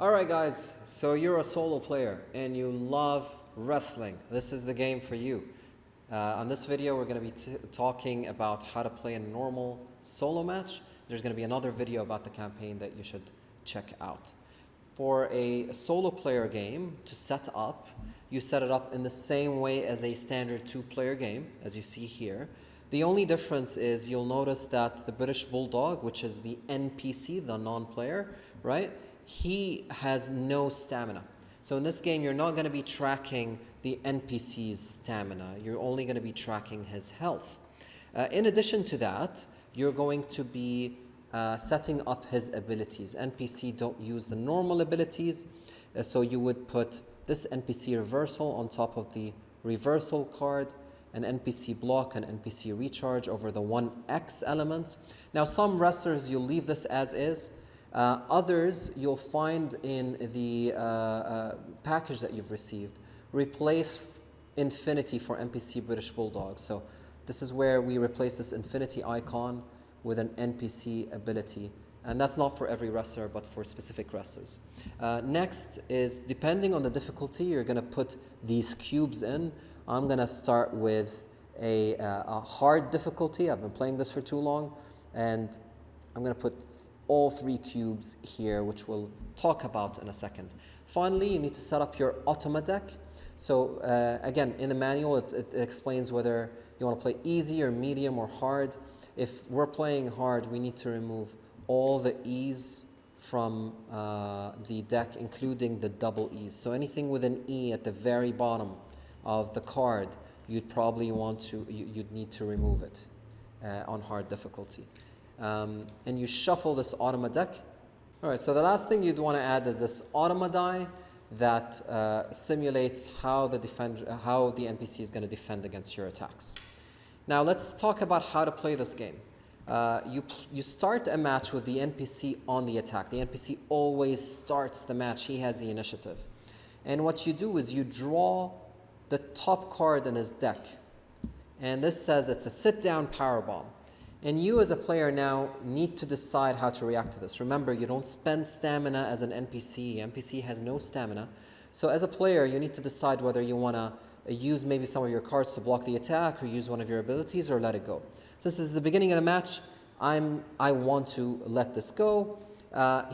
Alright guys, so you're a solo player and you love wrestling. This is the game for you. On this video we're going to be talking about how to play a normal solo match. There's going to be another video about the campaign that you should check out. For a solo player game to set up, you set it up in the same way as a standard two-player game, as you see here. The only difference is you'll notice that the British Bulldog, which is the NPC, the non-player, right? He has no stamina. So in this game, you're not going to be tracking the NPC's stamina. You're only going to be tracking his health. In addition to that, you're going to be setting up his abilities. NPC don't use the normal abilities, so you would put this NPC reversal on top of the reversal card, an NPC block, an NPC recharge over the 1x elements. Now some wrestlers, you'll leave this as is. Others you'll find in the package that you've received. Replace infinity for NPC British Bulldog. So this is where we replace this infinity icon with an NPC ability. And that's not for every wrestler, but for specific wrestlers. Next is, depending on the difficulty, you're going to put these cubes in. I'm going to start with a hard difficulty. I've been playing this for too long. And I'm going to put all 3 cubes here, which we'll talk about in a second. Finally, you need to set up your Automa deck. So again, in the manual, it explains whether you want to play easy or medium or hard. If we're playing hard, we need to remove all the E's from the deck, including the double E's. So anything with an E at the very bottom of the card, you'd probably want to, you'd need to remove it on hard difficulty. And you shuffle this Automa deck. All right, so the last thing you'd want to add is this Automa die that simulates how the NPC is going to defend against your attacks. Now let's talk about how to play this game. You start a match with the NPC on the attack. The NPC always starts the match. He has the initiative. And what you do is you draw the top card in his deck. And this says it's a sit-down powerbomb. And you as a player now need to decide how to react to this. Remember, you don't spend stamina as an NPC. NPC has no stamina. So as a player, you need to decide whether you want to use maybe some of your cards to block the attack, or use one of your abilities, or let it go. Since this is the beginning of the match, I want to let this go.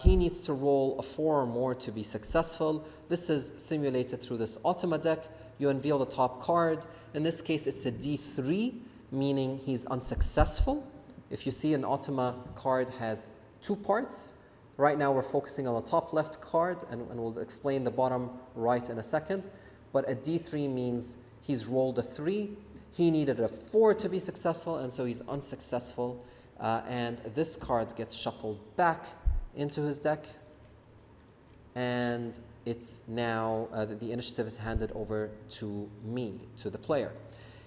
He needs to roll a 4 or more to be successful. This is simulated through this Automa deck. You unveil the top card. In this case, it's a D3, meaning he's unsuccessful. If you see, an Automa card has 2 parts. Right now we're focusing on the top left card, and we'll explain the bottom right in a second. But a D3 means he's rolled a 3. He needed a 4 to be successful, and so he's unsuccessful. And this card gets shuffled back into his deck. And it's now, the initiative is handed over to me, to the player.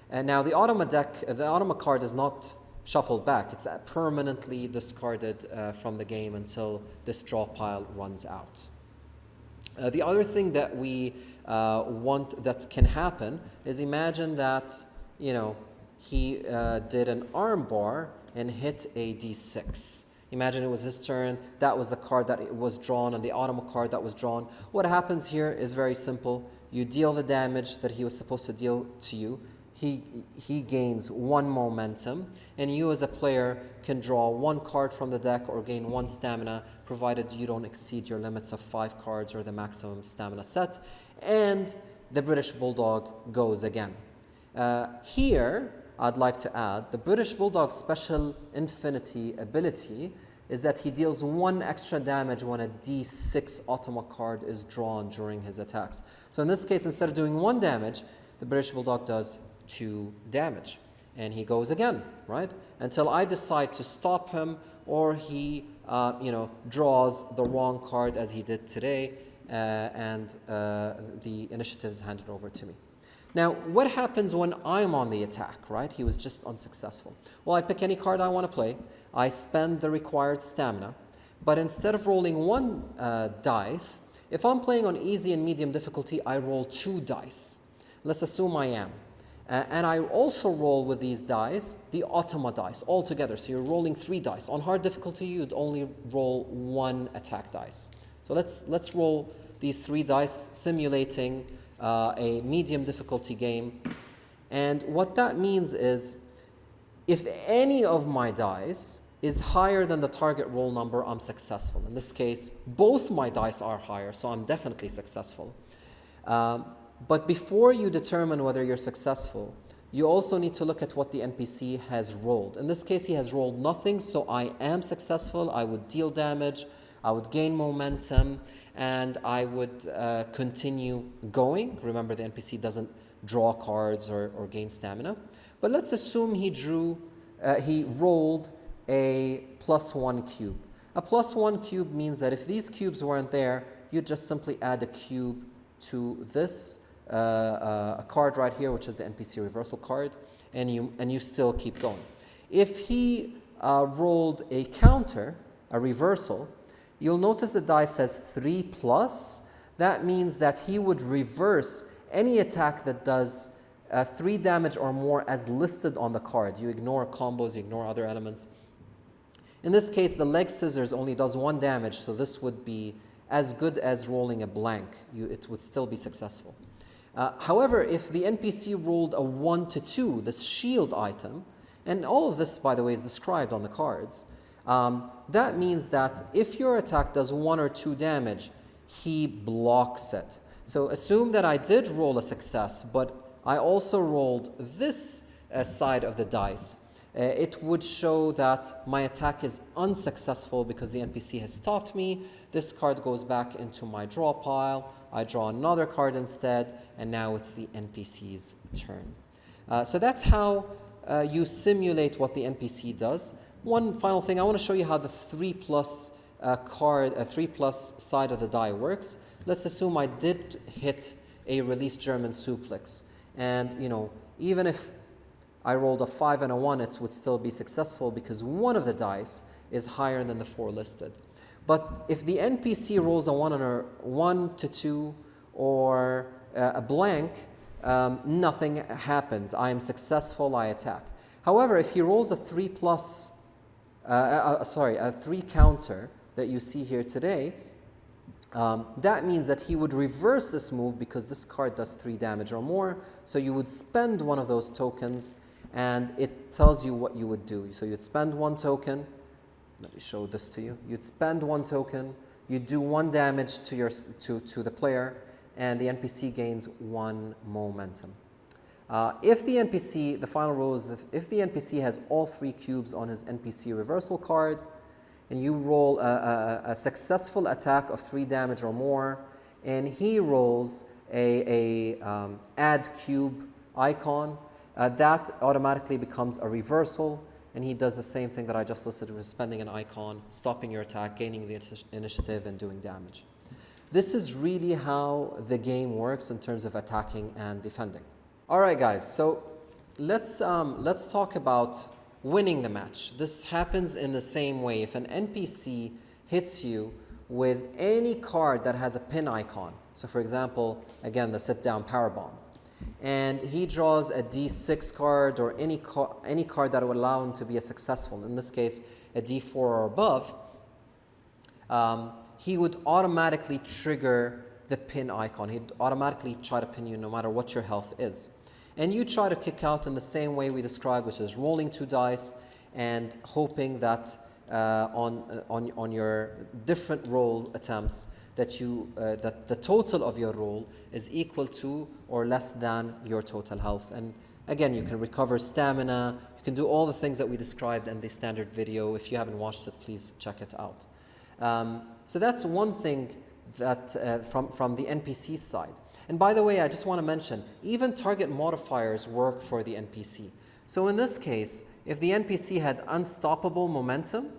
And now the Automa deck, the Automa card is not shuffled back. It's permanently discarded from the game until this draw pile runs out. The other thing that we want that can happen is, imagine that, you know, he did an arm bar and hit a D6. Imagine it was his turn. That was the card that was drawn, and the Automa card that was drawn. What happens here is very simple. You deal the damage that he was supposed to deal to you. He gains 1 momentum, and you as a player can draw 1 card from the deck or gain 1 stamina, provided you don't exceed your limits of 5 cards or the maximum stamina set, and the British Bulldog goes again. Here, I'd like to add, the British Bulldog's special infinity ability is that he deals 1 extra damage when a D6 Automa card is drawn during his attacks. So in this case, instead of doing 1 damage, the British Bulldog does 2 damage. And he goes again, right? Until I decide to stop him, or he draws the wrong card as he did today, and the initiative is handed over to me. Now, what happens when I'm on the attack, right? He was just unsuccessful. Well, I pick any card I want to play. I spend the required stamina. But instead of rolling 1 dice, if I'm playing on easy and medium difficulty, I roll 2 dice. Let's assume I am. And I also roll with these dice, the Automa dice, all together. So you're rolling 3 dice. On hard difficulty, you'd only roll 1 attack dice. So So let's roll these 3 dice, simulating a medium difficulty game. And what that means is, if any of my dice is higher than the target roll number, I'm successful. In this case, both my dice are higher, so I'm definitely successful. But before you determine whether you're successful, you also need to look at what the NPC has rolled. In this case, he has rolled nothing, so I am successful. I would deal damage, I would gain momentum, and I would continue going. Remember, the NPC doesn't draw cards or gain stamina. But let's assume he rolled a +1 cube. A +1 cube means that if these cubes weren't there, you'd just simply add a cube to this a card right here, which is the NPC reversal card, and you still keep going. If he rolled a counter, a reversal, you'll notice the die says 3+. That means that he would reverse any attack that does 3 damage or more as listed on the card. You ignore combos, you ignore other elements. In this case, the leg scissors only does 1 damage, so this would be as good as rolling a blank. It would still be successful. However, if the NPC rolled a 1 to 2, this shield item, and all of this, by the way, is described on the cards, that means that if your attack does 1 or 2 damage, he blocks it. So assume that I did roll a success, but I also rolled this side of the dice. It would show that my attack is unsuccessful because the NPC has stopped me. This card goes back into my draw pile. I draw another card instead, and now it's the NPC's turn. So that's how you simulate what the NPC does. One final thing, I want to show you how the 3+ card, a 3+ side of the die works. Let's assume I did hit a release German suplex, and even if I rolled a 5 and a 1, it would still be successful because one of the dice is higher than the 4 listed. But if the NPC rolls a 1 to 2 or a blank, nothing happens. I am successful, I attack. However, if he rolls a 3 counter that you see here today, that means that he would reverse this move because this card does 3 damage or more. So you would spend one of those tokens, and it tells you what you would do. So you'd spend 1 token. Let me show this to you. You'd spend 1 token. You'd do 1 damage to the player, and the NPC gains 1 momentum. If the NPC, the final rule is if the NPC has all 3 cubes on his NPC reversal card, and you roll a successful attack of 3 damage or more, and he rolls a add cube icon, that automatically becomes a reversal, and he does the same thing that I just listed with spending an icon, stopping your attack, gaining the initiative, and doing damage. This is really how the game works in terms of attacking and defending. All right, guys, so let's talk about winning the match. This happens in the same way. If an NPC hits you with any card that has a pin icon, so for example, again, the sit-down powerbomb, and he draws a D6 card or any card that would allow him to be a successful, in this case, a D4 or above, he would automatically trigger the pin icon. He'd automatically try to pin you no matter what your health is. And you try to kick out in the same way we described, which is rolling 2 dice and hoping that on your different roll attempts that the total of your roll is equal to or less than your total health. And again, you can recover stamina. You can do all the things that we described in the standard video. If you haven't watched it, please check it out. So that's one thing that from the NPC side. And by the way, I just want to mention, even target modifiers work for the NPC. So in this case, if the NPC had unstoppable momentum,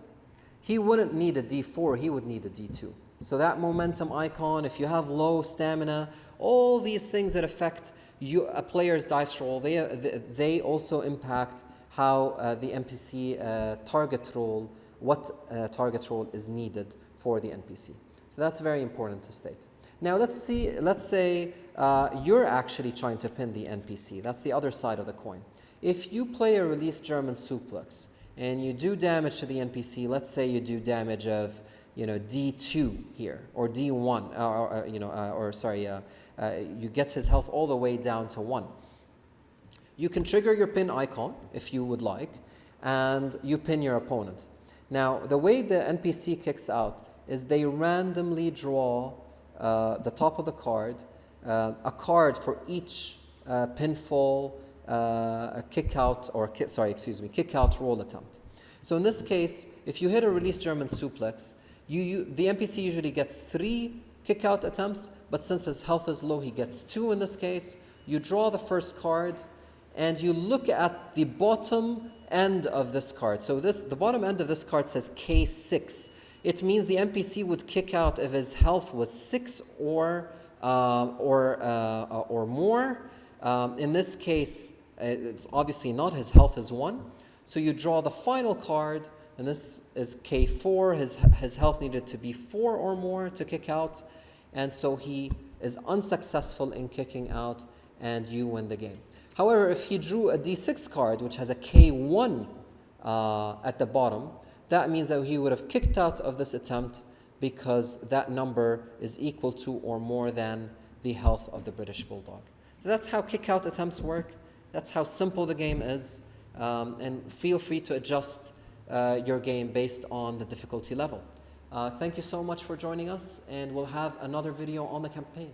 he wouldn't need a D4, he would need a D2. So that momentum icon, if you have low stamina, all these things that affect a player's dice roll, they also impact how the NPC target roll, what target roll is needed for the NPC. So that's very important to state. Now let's say you're actually trying to pin the NPC. That's the other side of the coin. If you play a release German suplex and you do damage to the NPC, let's say you do damage of you know, D2 here, or D1, you get his health all the way down to 1. You can trigger your pin icon if you would like, and you pin your opponent. Now, the way the NPC kicks out is they randomly draw the top of the card, a card for each pinfall, kick out roll attempt. So in this case, if you hit a release German suplex, the NPC usually gets 3 kick out attempts, but since his health is low, he gets 2 in this case. You draw the first card, and you look at the bottom end of this card. So the bottom end of this card says K6. It means the NPC would kick out if his health was 6 or more. In this case, it's obviously not. His health is 1. So you draw the final card, and this is K4. His health needed to be 4 or more to kick out, and so he is unsuccessful in kicking out, and you win the game. However, if he drew a D6 card, which has a K1 at the bottom, that means that he would have kicked out of this attempt because that number is equal to or more than the health of the British Bulldog. So that's how kick-out attempts work. That's how simple the game is. And feel free to adjust your game based on the difficulty level. Thank you so much for joining us, and we'll have another video on the campaign.